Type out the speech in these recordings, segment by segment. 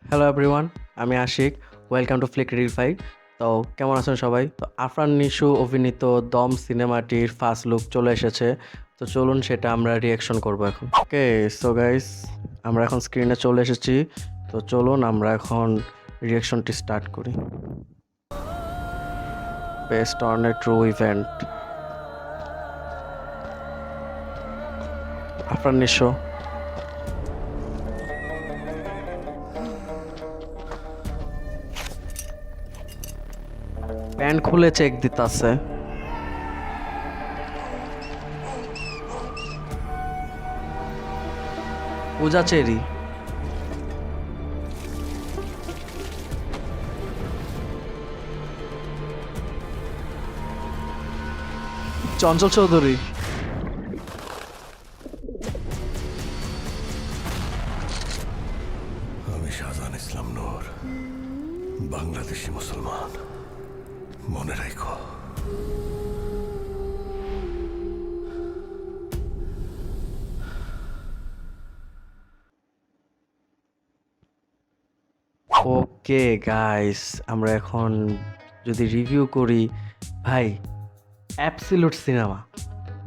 Hello everyone, আমি Ashik. Welcome to ফ্লিক রিলফাই। তো কেমন আছেন সবাই? তো আফরান নিশু অভিনীত দম সিনেমাটির ফার্স্ট লুক চলে এসেছে। তো চলুন সেটা আমরা রিয়াকশন করব এখন। ওকে, সো গাইস, আমরা এখন স্ক্রিনে চলে এসেছি। তো চলুন আমরা এখন রিয়াকশনটি স্টার্ট করি। Best on a true event, Afran Nishu. Pant খুলে চেক দিতাছে। পূজা চেরি। চঞ্চল চৌধুরী। আমি শাহজাহান ইসলাম নূর, বাংলাদেশি মুসলমান। মনে রাখো। ওকে গাইস, আমরা এখন যদি রিভিউ করি, ভাই অ্যাবসলিউট সিনেমা।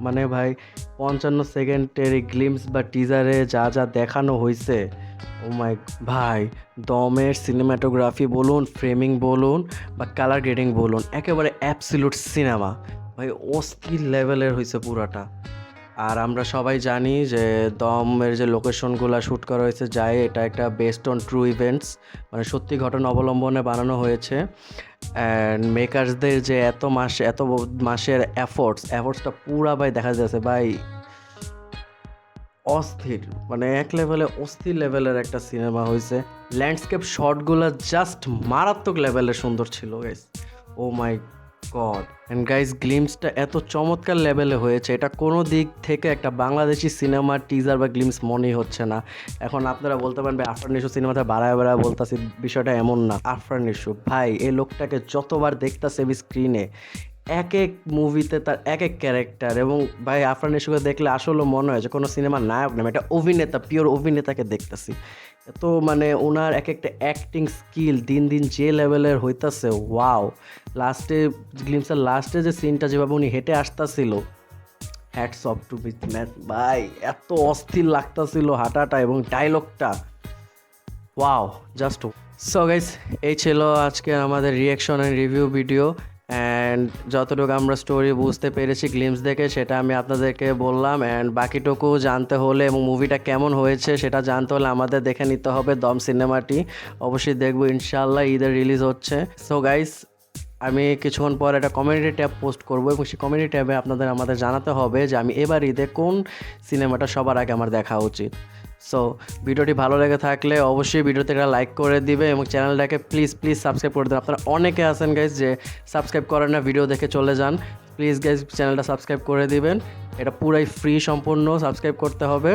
মানে ভাই 55 সেকেন্ডের গ্লিমস বা টিজারে যা যা দেখানো হয়েছে, ও মাই ভাই, দমের সিনেমাটোগ্রাফি বলুন, ফ্রেমিং বলুন বা কালার গ্রেডিং বলুন, একেবারে অ্যাবসলিউট সিনেমা। ভাই অস্থির লেভেলের হয়েছে পুরাটা। আর আমরা সবাই জানি যে দমের যে লোকেশনগুলো শ্যুট করা হয়েছে যায়, এটা একটা বেসড অন ট্রু ইভেন্টস, মানে সত্যি ঘটনা অবলম্বনে বানানো হয়েছে। অ্যান্ড মেকার্সদের যে এত মাসের এফোর্টসটা পুরা ভাই দেখা যাচ্ছে ভাই অস্থির, মানে এক লেভেলে অস্থির লেভেলের একটা সিনেমা হয়েছে। ল্যান্ডস্কেপ শটগুলো জাস্ট মারাত্মক লেভেলের সুন্দর ছিল guys. Oh my god. And guys, গ্লিমসটা এত চমৎকার লেভেলে হয়েছে, এটা কোনো দিক থেকে একটা বাংলাদেশি সিনেমার টিজার বা গ্লিমস মনেই হচ্ছে না। এখন আপনারা বলতে পারেন ভাই আফরান নিশু সিনেমাতে বাড়ায় বলতেছি, বিষয়টা এমন না। আফরান নিশু ভাই, এই লোকটাকে যতবার দেখতাছে স্ক্রিনে, এক এক মুভিতে তার এক এক ক্যারেক্টার, এবং ভাই আফরান নিশোকে দেখলে আসলে মনে হয় যে কোনো সিনেমার নায়ক না, এটা অভিনেতা, পিওর অভিনেতাকে দেখতেছি। তো মানে ওনার এক একটা অ্যাক্টিং স্কিল দিন দিন যে লেভেলের হইতাছে, ওয়াও। লাস্টে গ্লিমসের লাস্টে যে সিনটা যেভাবে উনি হেঁটে আসতেছিল, hats off to beat man ভাই, এত অস্থির লাগতাছিল হাঁটাটা এবং ডায়লগটা, ওয়াও, জাস্ট। সো গাইস, এই ছিল আজকে আমাদের reaction and review video. And যতটুকু আমরা স্টোরি বুঝতে পেরেছি গ্লিমস দেখে, সেটা আমি আপনাদেরকে বললাম। অ্যান্ড বাকিটুকু জানতে হলে এবং মুভিটা কেমন হয়েছে সেটা জানতে হলে আমাদের দেখে নিতে হবে দম সিনেমাটি। অবশ্যই দেখবো ইনশাআল্লাহ, ঈদের রিলিজ হচ্ছে। সো গাইস, আমি কিছুক্ষণ পর একটা কমিউনিটি ট্যাব পোস্ট করবো, এবং সেই কমিউনিটি ট্যাবে আমাদের জানাতে হবে যে আমি এবার ঈদে কোন সিনেমাটা সবার আগে আমার দেখা উচিত। সো ভিডিওটি ভালো লেগে থাকলে অবশ্যই ভিডিওতে একটা লাইক করে দিবে এবং চ্যানেলটাকে প্লিজ সাবস্ক্রাইব করে দেবেন। আপনারা অনেকে আছেন গাইজ যে সাবস্ক্রাইব করেন না, ভিডিও দেখে চলে যান। প্লিজ গাইজ চ্যানেলটা সাবস্ক্রাইব করে দিবেন, এটা পুরাই ফ্রি সম্পূর্ণ, সাবস্ক্রাইব করতে হবে।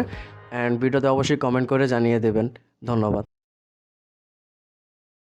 অ্যান্ড ভিডিওতে অবশ্যই কমেন্ট করে জানিয়ে দেবেন। ধন্যবাদ।